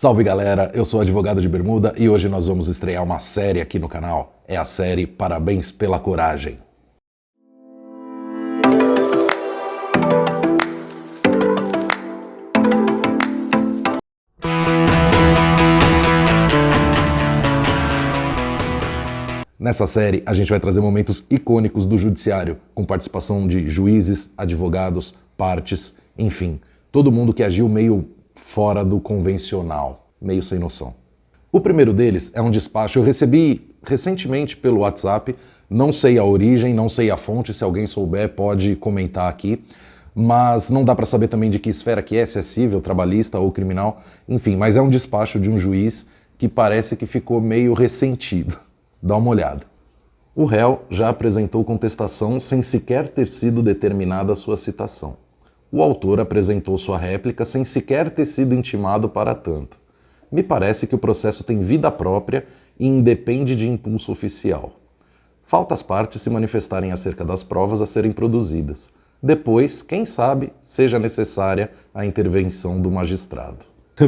Salve galera, eu sou o Advogado de Bermuda e hoje nós vamos estrear uma série aqui no canal. É a série Parabéns pela Coragem. Nessa série, a gente vai trazer momentos icônicos do judiciário, com participação de juízes, advogados, partes, enfim, todo mundo que agiu meio fora do convencional, meio sem noção. O primeiro deles é um despacho, eu recebi recentemente pelo WhatsApp, não sei a origem, não sei a fonte, se alguém souber pode comentar aqui, mas não dá para saber também de que esfera que é, se é civil, trabalhista ou criminal, enfim, mas é um despacho de um juiz que parece que ficou meio ressentido. Dá uma olhada. O réu já apresentou contestação sem sequer ter sido determinada a sua citação. O autor apresentou sua réplica sem sequer ter sido intimado para tanto. Me parece que o processo tem vida própria e independe de impulso oficial. Falta as partes se manifestarem acerca das provas a serem produzidas. Depois, quem sabe, seja necessária a intervenção do magistrado.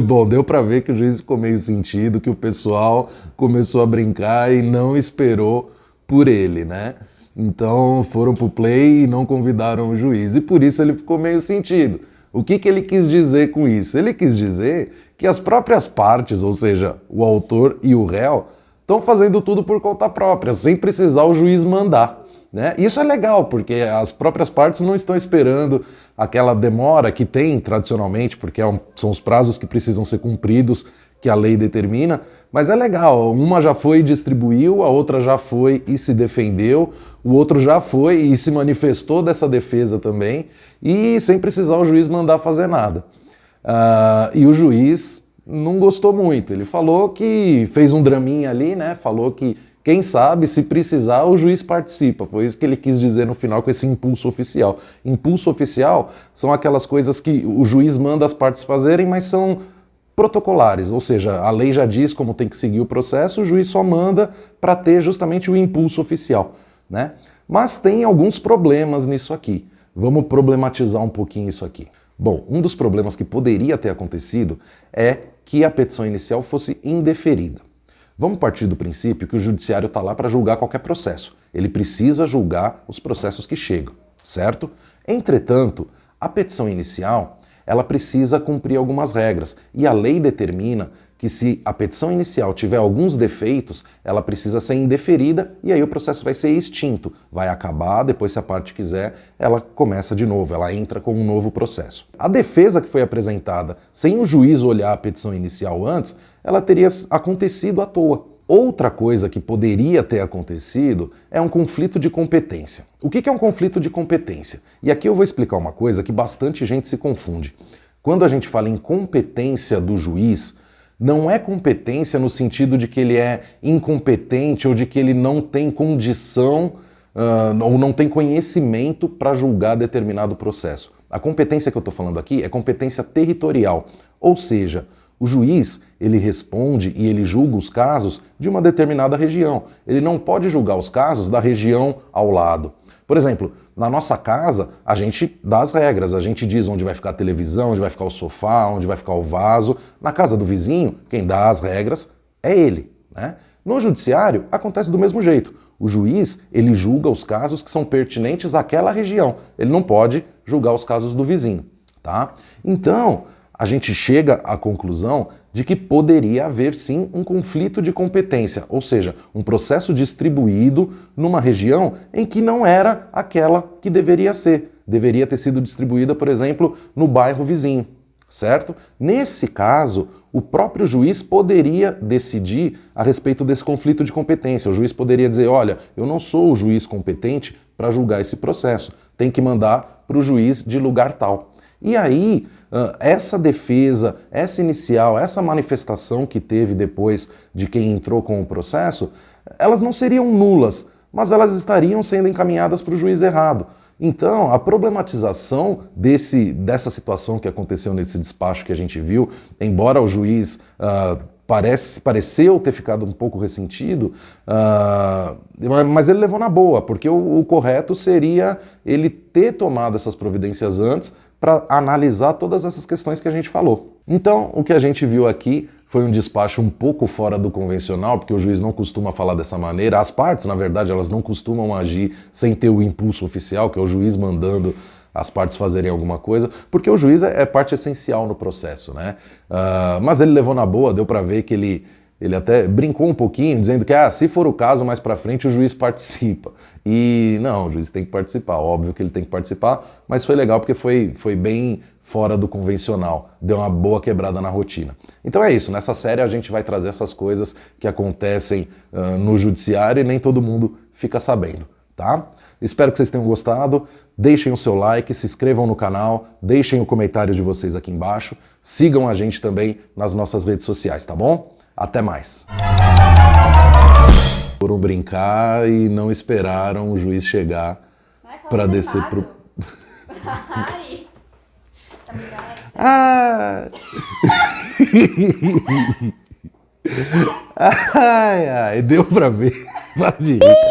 Bom, deu para ver que o juiz ficou meio sentido, que o pessoal começou a brincar e não esperou por ele, né? Então foram pro play e não convidaram o juiz, e por isso ele ficou meio sentido. O que ele quis dizer com isso? Ele quis dizer que as próprias partes, ou seja, o autor e o réu, estão fazendo tudo por conta própria, sem precisar o juiz mandar. Né? Isso é legal, porque as próprias partes não estão esperando aquela demora que tem tradicionalmente, porque são os prazos que precisam ser cumpridos, que a lei determina, mas é legal, uma já foi e distribuiu, a outra já foi e se defendeu, o outro já foi e se manifestou dessa defesa também, e sem precisar o juiz mandar fazer nada. E o juiz não gostou muito, ele falou que fez um draminha ali, né? Falou que quem sabe, se precisar, o juiz participa. Foi isso que ele quis dizer no final com esse impulso oficial. Impulso oficial são aquelas coisas que o juiz manda as partes fazerem, mas são protocolares, ou seja, a lei já diz como tem que seguir o processo, o juiz só manda para ter justamente o impulso oficial, né? Mas tem alguns problemas nisso aqui. Vamos problematizar um pouquinho isso aqui. Bom, um dos problemas que poderia ter acontecido é que a petição inicial fosse indeferida. Vamos partir do princípio que o judiciário está lá para julgar qualquer processo. Ele precisa julgar os processos que chegam, certo? Entretanto, a petição inicial, ela precisa cumprir algumas regras. E a lei determina que se a petição inicial tiver alguns defeitos, ela precisa ser indeferida e aí o processo vai ser extinto. Vai acabar, depois se a parte quiser, ela começa de novo, ela entra com um novo processo. A defesa que foi apresentada sem o juiz olhar a petição inicial antes, ela teria acontecido à toa. Outra coisa que poderia ter acontecido é um conflito de competência. O que é um conflito de competência? E aqui eu vou explicar uma coisa que bastante gente se confunde. Quando a gente fala em competência do juiz, não é competência no sentido de que ele é incompetente ou de que ele não tem condição ou não tem conhecimento para julgar determinado processo. A competência que eu estou falando aqui é competência territorial, ou seja, o juiz, ele responde e ele julga os casos de uma determinada região. Ele não pode julgar os casos da região ao lado. Por exemplo, na nossa casa, a gente dá as regras, a gente diz onde vai ficar a televisão, onde vai ficar o sofá, onde vai ficar o vaso. Na casa do vizinho, quem dá as regras é ele, né? No judiciário, acontece do mesmo jeito. O juiz, ele julga os casos que são pertinentes àquela região. Ele não pode julgar os casos do vizinho, tá? Então, a gente chega à conclusão de que poderia haver sim um conflito de competência, ou seja, um processo distribuído numa região em que não era aquela que deveria ser. Deveria ter sido distribuída, por exemplo, no bairro vizinho, certo? Nesse caso, o próprio juiz poderia decidir a respeito desse conflito de competência. O juiz poderia dizer, olha, eu não sou o juiz competente para julgar esse processo, tem que mandar para o juiz de lugar tal. E aí, essa defesa, essa inicial, essa manifestação que teve depois de quem entrou com o processo, elas não seriam nulas, mas elas estariam sendo encaminhadas para o juiz errado. Então, a problematização dessa situação que aconteceu nesse despacho que a gente viu, embora o juiz pareceu ter ficado um pouco ressentido, mas ele levou na boa, porque o correto seria ele ter tomado essas providências antes para analisar todas essas questões que a gente falou. Então, o que a gente viu aqui foi um despacho um pouco fora do convencional, porque o juiz não costuma falar dessa maneira. As partes, na verdade, elas não costumam agir sem ter o impulso oficial, que é o juiz mandando as partes fazerem alguma coisa, porque o juiz é parte essencial no processo, né? Mas ele levou na boa, deu pra ver que ele até brincou um pouquinho, dizendo que se for o caso, mais pra frente o juiz participa. E não, o juiz tem que participar, óbvio que ele tem que participar, mas foi legal porque foi bem fora do convencional, deu uma boa quebrada na rotina. Então é isso, nessa série a gente vai trazer essas coisas que acontecem no judiciário e nem todo mundo fica sabendo, tá? Espero que vocês tenham gostado, deixem o seu like, se inscrevam no canal, deixem o comentário de vocês aqui embaixo, sigam a gente também nas nossas redes sociais, tá bom? Até mais! Foram brincar e não esperaram o juiz chegar para descer pro... Ai, tá brigado. Ai, deu pra ver. Para de rir, cara.